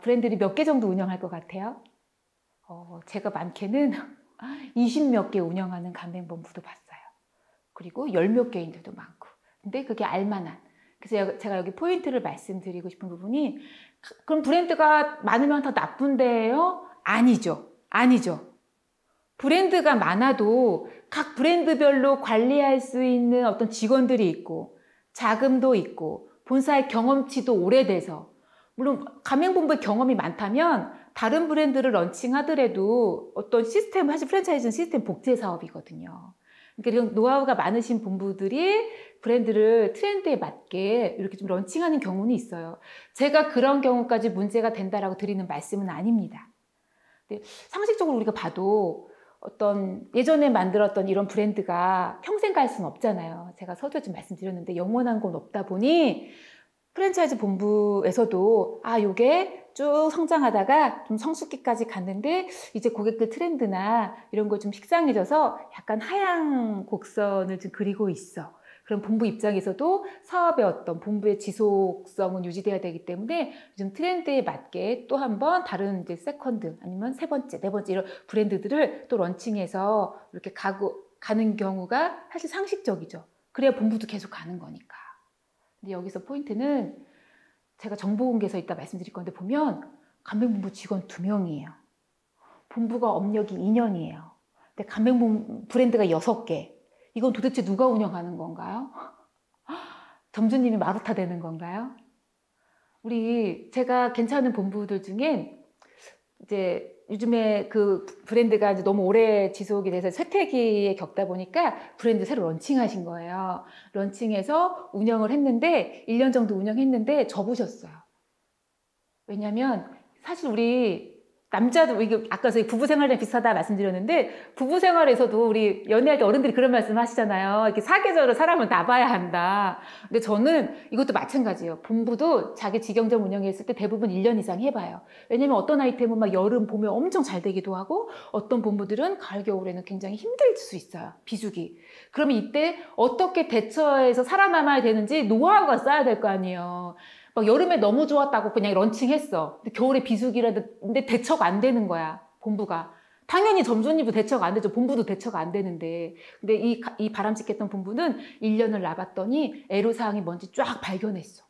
브랜드를 몇 개 정도 운영할 것 같아요? 제가 많게는 20몇 개 운영하는 가맹본부도 봤어요. 그리고 10몇 개인데도 많고. 근데 그게 알만한. 그래서 제가 여기 포인트를 말씀드리고 싶은 부분이 그럼 브랜드가 많으면 더 나쁜데요? 아니죠. 아니죠. 브랜드가 많아도 각 브랜드별로 관리할 수 있는 어떤 직원들이 있고 자금도 있고 본사의 경험치도 오래돼서 물론 가맹본부의 경험이 많다면 다른 브랜드를 런칭하더라도 어떤 시스템, 사실 프랜차이즈는 시스템 복제 사업이거든요. 그러니까 노하우가 많으신 본부들이 브랜드를 트렌드에 맞게 이렇게 좀 런칭하는 경우는 있어요. 제가 그런 경우까지 문제가 된다라고 드리는 말씀은 아닙니다. 근데 상식적으로 우리가 봐도 어떤 예전에 만들었던 이런 브랜드가 평생 갈 수는 없잖아요. 제가 서두에 좀 말씀드렸는데 영원한 건 없다 보니 프랜차이즈 본부에서도 요게 쭉 성장하다가 좀 성숙기까지 갔는데 이제 고객들 트렌드나 이런 거 좀 식상해져서 약간 하향 곡선을 좀 그리고 있어. 그럼 본부 입장에서도 사업의 어떤 본부의 지속성은 유지돼야 되기 때문에 요즘 트렌드에 맞게 또 한 번 다른 이제 세컨드 아니면 세 번째, 네 번째 이런 브랜드들을 또 런칭해서 이렇게 가는 경우가 사실 상식적이죠. 그래야 본부도 계속 가는 거니까. 근데 여기서 포인트는 제가 정보공개서 이따 말씀드릴 건데 보면 가맹본부 직원 2명이에요. 본부가 업력이 2년이에요. 근데 가맹본부 브랜드가 6개. 이건 도대체 누가 운영하는 건가요? 점주님이 마루타 되는 건가요? 제가 괜찮은 본부들 중엔 이제 요즘에 그 브랜드가 이제 너무 오래 지속이 돼서 쇠퇴기에 겪다 보니까 브랜드 새로 런칭하신 거예요. 런칭해서 운영을 했는데 1년 정도 운영했는데 접으셨어요. 왜냐면 사실 우리 남자도 이게 아까 저희 부부 생활이랑 비슷하다 말씀드렸는데 부부 생활에서도 우리 연애할 때 어른들이 그런 말씀 하시잖아요. 이렇게 사계절을 사람을 나봐야 한다. 근데 저는 이것도 마찬가지예요. 본부도 자기 직영점 운영했을 때 대부분 1년 이상 해봐요. 왜냐면 어떤 아이템은 막 여름, 봄에 엄청 잘 되기도 하고 어떤 본부들은 가을, 겨울에는 굉장히 힘들 수 있어요. 비수기. 그러면 이때 어떻게 대처해서 살아남아야 되는지 노하우가 쌓여야 될 거 아니에요. 막 여름에 너무 좋았다고 그냥 런칭했어. 근데 겨울에 비수기라는데 대처가 안 되는 거야, 본부가. 당연히 점주님도 대처가 안 되죠. 본부도 대처가 안 되는데. 근데 이 바람직했던 본부는 1년을 나봤더니 애로사항이 뭔지 쫙 발견했어.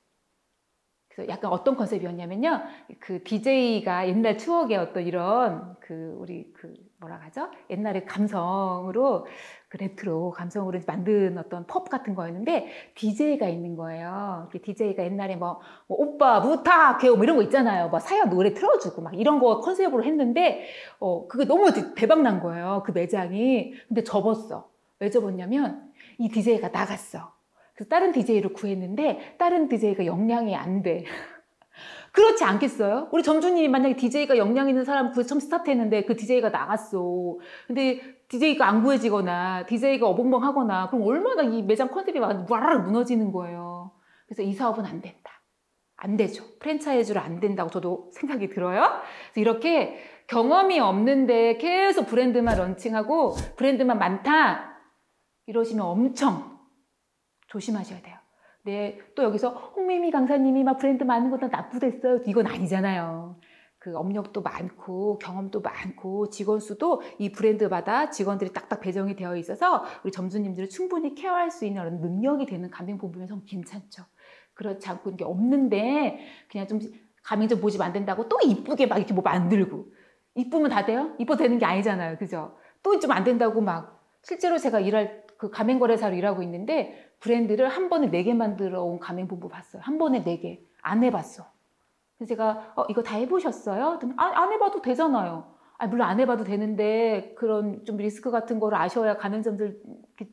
그래서 약간 어떤 컨셉이었냐면요. 그 DJ가 옛날 추억의 어떤 이런 우리 뭐라 하죠? 옛날의 감성으로 그 레트로 감성으로 만든 어떤 펍 같은 거였는데 DJ가 있는 거예요. DJ가 옛날에 뭐 오빠 부탁해 뭐 이런 거 있잖아요. 뭐 사연 노래 틀어주고 막 이런 거 컨셉으로 했는데 그게 너무 대박 난 거예요. 그 매장이. 근데 접었어. 왜 접었냐면 이 DJ가 나갔어. 그래서 다른 DJ를 구했는데 다른 DJ가 역량이 안 돼. 그렇지 않겠어요? 우리 점주님이 만약에 DJ가 역량 있는 사람 구해서 처음 스타트했는데 그 DJ가 나갔어. 근데 DJ가 안 구해지거나 DJ가 어벙벙하거나 그럼 얼마나 이 매장 컨셉이 와라락 무너지는 거예요. 그래서 이 사업은 안 된다. 안 되죠. 프랜차이즈로 안 된다고 저도 생각이 들어요. 그래서 이렇게 경험이 없는데 계속 브랜드만 런칭하고 브랜드만 많다 이러시면 엄청 조심하셔야 돼요. 네, 또 여기서 홍미미 강사님이 막 브랜드 많은 것도 나쁘댔어요. 이건 아니잖아요. 그 업력도 많고 경험도 많고 직원 수도 이 브랜드마다 직원들이 딱딱 배정이 되어 있어서 우리 점주님들을 충분히 케어할 수 있는 그런 능력이 되는 가맹본부면 괜찮죠. 그렇지 않고 이게 없는데 그냥 좀 가맹점 모집 안 된다고 또 이쁘게 막 이렇게 뭐 만들고 이쁘면 다 돼요? 이뻐도 되는 게 아니잖아요. 그죠? 또 좀 안 된다고 막 실제로 제가 일할 그 가맹거래사로 일하고 있는데 브랜드를 한 번에 4개 만들어 온 가맹본부 봤어요. 한 번에 4개. 안 해봤어. 그래서 제가 이거 다 해보셨어요? 안 해봐도 되잖아요. 물론 안 해봐도 되는데 그런 좀 리스크 같은 거를 아셔야 가맹점들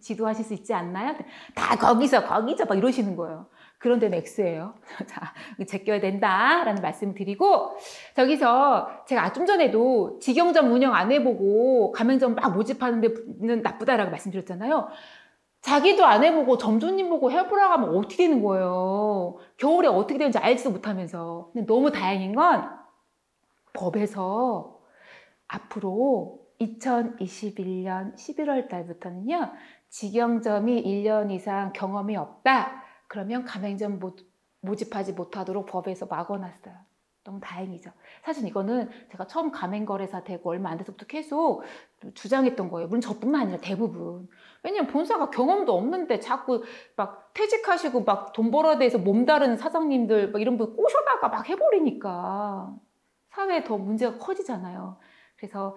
지도하실 수 있지 않나요? 다 거기서 막 이러시는 거예요. 그런 데는 X예요. 자, 제껴야 된다라는 말씀을 드리고 저기서 제가 좀 전에도 직영점 운영 안 해보고 가맹점 막 모집하는 데는 나쁘다라고 말씀드렸잖아요. 자기도 안 해보고 점주님 보고 해보라고 하면 어떻게 되는 거예요. 겨울에 어떻게 되는지 알지도 못하면서. 근데 너무 다행인 건 법에서 앞으로 2021년 11월 달부터는요. 직영점이 1년 이상 경험이 없다. 그러면 가맹점 모집하지 못하도록 법에서 막아놨어요. 너무 다행이죠. 사실 이거는 제가 처음 가맹거래사 되고 얼마 안 돼서부터 계속 주장했던 거예요. 물론 저뿐만 아니라 대부분. 왜냐면 본사가 경험도 없는데 자꾸 막 퇴직하시고 막 돈 벌어야 돼서 몸다른 사장님들 막 이런 분 꼬셔다가 막 해버리니까 사회에 더 문제가 커지잖아요. 그래서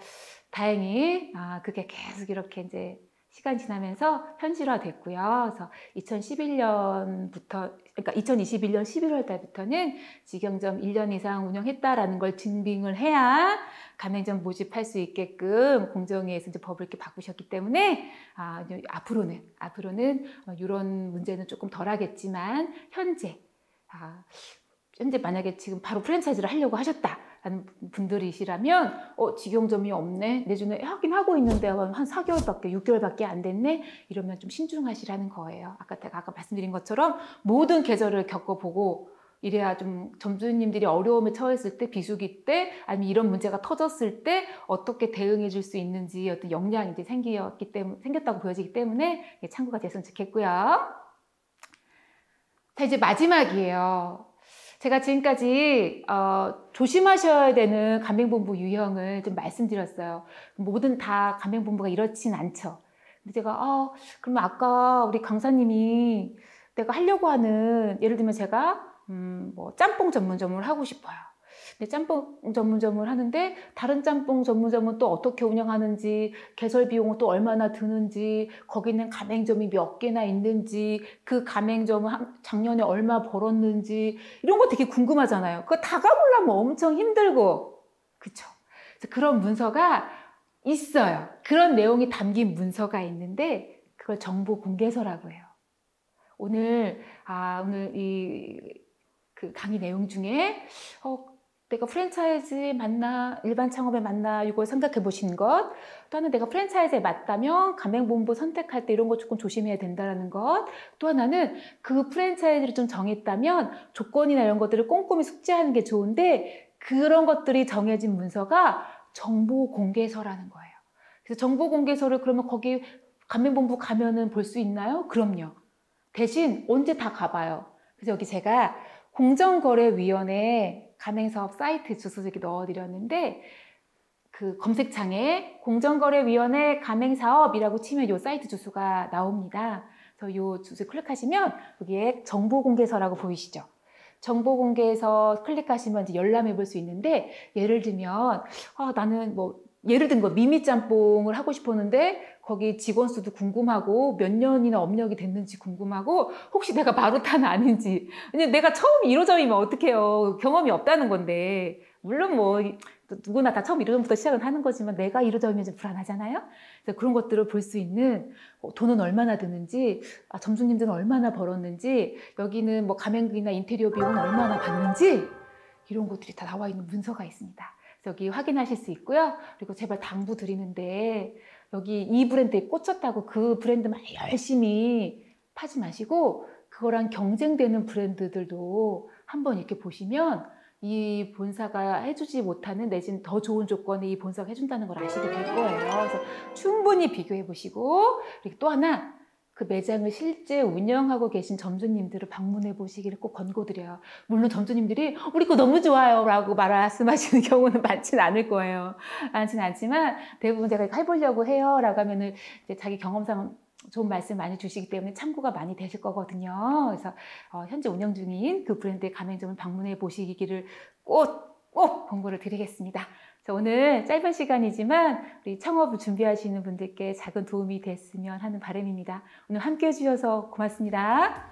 다행히 그게 계속 이렇게 이제 시간 지나면서 현실화됐고요. 그래서 2011년부터, 그러니까 2021년 11월 달부터는 직영점 1년 이상 운영했다라는 걸 증빙을 해야 가맹점 모집할 수 있게끔 공정위에서 이제 법을 이렇게 바꾸셨기 때문에 앞으로는 이런 문제는 조금 덜하겠지만 현재 만약에 지금 바로 프랜차이즈를 하려고 하셨다라는 분들이시라면 직영점이 없네, 내주는 하긴 하고 있는데 한 4개월밖에 6개월밖에 안 됐네 이러면 좀 신중하시라는 거예요. 아까 말씀드린 것처럼 모든 계절을 겪어보고 이래야 좀 점주님들이 어려움에 처했을 때, 비수기 때 아니면 이런 문제가 터졌을 때 어떻게 대응해 줄 수 있는지 어떤 역량이 이제 생겼다고 보여지기 때문에 참고가 됐으면 좋겠고요. 자, 이제 마지막이에요. 제가 지금까지 조심하셔야 되는 가맹본부 유형을 좀 말씀드렸어요. 모든 다 가맹본부가 이렇진 않죠. 근데 제가 그러면 아까 우리 강사님이 내가 하려고 하는, 예를 들면 제가 뭐 짬뽕 전문점을 하고 싶어요. 근데 짬뽕 전문점을 하는데 다른 짬뽕 전문점은 또 어떻게 운영하는지, 개설 비용은 또 얼마나 드는지, 거기는 가맹점이 몇 개나 있는지, 그 가맹점은 작년에 얼마 벌었는지 이런 거 되게 궁금하잖아요. 그거 다 가보려면 엄청 힘들고, 그쵸? 그래서 그런 문서가 있어요. 그런 내용이 담긴 문서가 있는데 그걸 정보 공개서라고 해요. 오늘 그 강의 내용 중에 내가 프랜차이즈 맞나 일반 창업에 맞나 이걸 생각해 보신 것, 또 하나는 내가 프랜차이즈에 맞다면 가맹본부 선택할 때 이런 거 조금 조심해야 된다는 것, 또 하나는 그 프랜차이즈를 좀 정했다면 조건이나 이런 것들을 꼼꼼히 숙지하는 게 좋은데 그런 것들이 정해진 문서가 정보공개서라는 거예요. 그래서 정보공개서를 그러면 거기 가맹본부 가면은 볼 수 있나요? 그럼요. 대신 언제 다 가봐요. 그래서 여기 제가 공정거래위원회 가맹사업 사이트 주소 이렇게 넣어드렸는데 그 검색창에 공정거래위원회 가맹사업이라고 치면 이 사이트 주소가 나옵니다. 그래서 이 주소 클릭하시면 여기에 정보공개서라고 보이시죠? 정보공개서 클릭하시면 이제 열람해 볼 수 있는데 예를 들면 나는 예를 든 거 미미짬뽕을 하고 싶었는데 거기 직원 수도 궁금하고 몇 년이나 업력이 됐는지 궁금하고 혹시 내가 마루타는 아닌지, 왜냐면 내가 처음 1호점이면 어떡해요. 경험이 없다는 건데 물론 누구나 다 처음 1호점부터 시작은 하는 거지만 내가 1호점이면 좀 불안하잖아요. 그래서 그런 것들을 볼 수 있는 돈은 얼마나 드는지, 점주님들은 얼마나 벌었는지, 여기는 가맹비나 인테리어 비용은 얼마나 받는지 이런 것들이 다 나와 있는 문서가 있습니다. 여기 확인하실 수 있고요. 그리고 제발 당부 드리는데 여기 이 브랜드에 꽂혔다고 그 브랜드만 열심히 파지 마시고 그거랑 경쟁되는 브랜드들도 한번 이렇게 보시면 이 본사가 해주지 못하는 내지는 더 좋은 조건에 이 본사가 해준다는 걸 아시게 될 거예요. 그래서 충분히 비교해 보시고, 그리고 또 하나 그 매장을 실제 운영하고 계신 점주님들을 방문해 보시기를 꼭 권고드려요. 물론 점주님들이 우리 거 너무 좋아요 라고 말씀하시는 경우는 많지는 않을 거예요. 많지는 않지만 대부분 제가 이거 해보려고 해요 라고 하면은 이제 자기 경험상 좋은 말씀 많이 주시기 때문에 참고가 많이 되실 거거든요. 그래서 현재 운영 중인 그 브랜드의 가맹점을 방문해 보시기를 꼭 권고를 드리겠습니다. 오늘 짧은 시간이지만 우리 창업을 준비하시는 분들께 작은 도움이 됐으면 하는 바람입니다. 오늘 함께 해주셔서 고맙습니다.